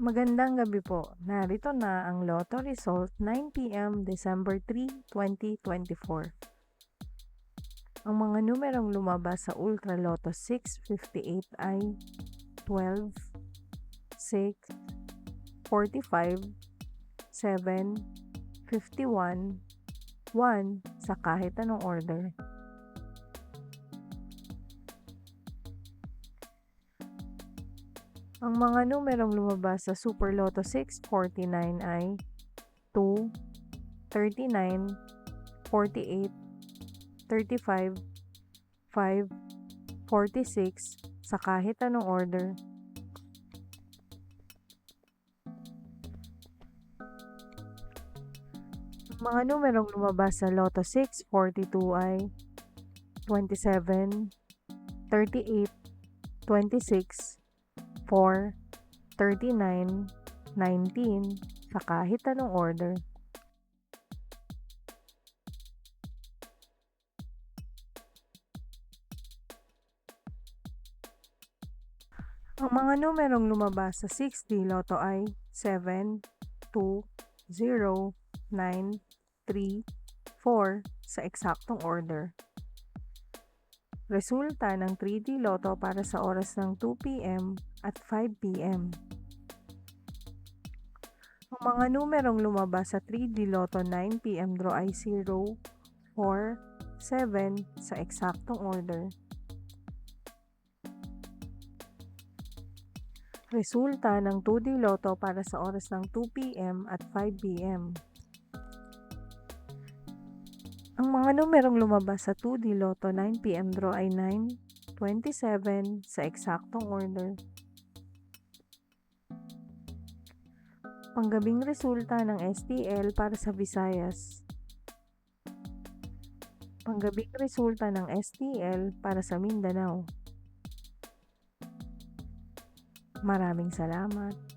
Magandang gabi po. Narito na ang Lotto result 9 PM December 3, 2024. Ang mga numerong lumabas sa Ultra Lotto 658 ay 12, 6, 45, 7, 51, 1 sa kahit anong order. Ang mga numerong lumabas sa Super Lotto 649 ay 2, 39, 48, 35, 5, 46 sa kahit anong order. Ang mga numerong lumabas sa Lotto 642 ay 27, 38, 26, 4, 39, 19 sa kahit anong order. Ang mga numerong lumabas sa 6D Lotto ay 7, 2, 0, 9, 3, 4 sa eksaktong order. Resulta ng 3D Lotto para sa oras ng 2 PM at 5 PM. Ang mga numerong lumabas sa 3D Lotto 9 PM draw ay 0, 4, 7 sa eksaktong order. Resulta ng 2D Lotto para sa oras ng 2 PM at 5 PM. Ang mga numerong lumabas sa 2D Lotto 9 PM draw ay 9, 27 sa eksaktong order. Panggabing resulta ng STL para sa Visayas. Panggabing resulta ng STL para sa Mindanao. Maraming salamat.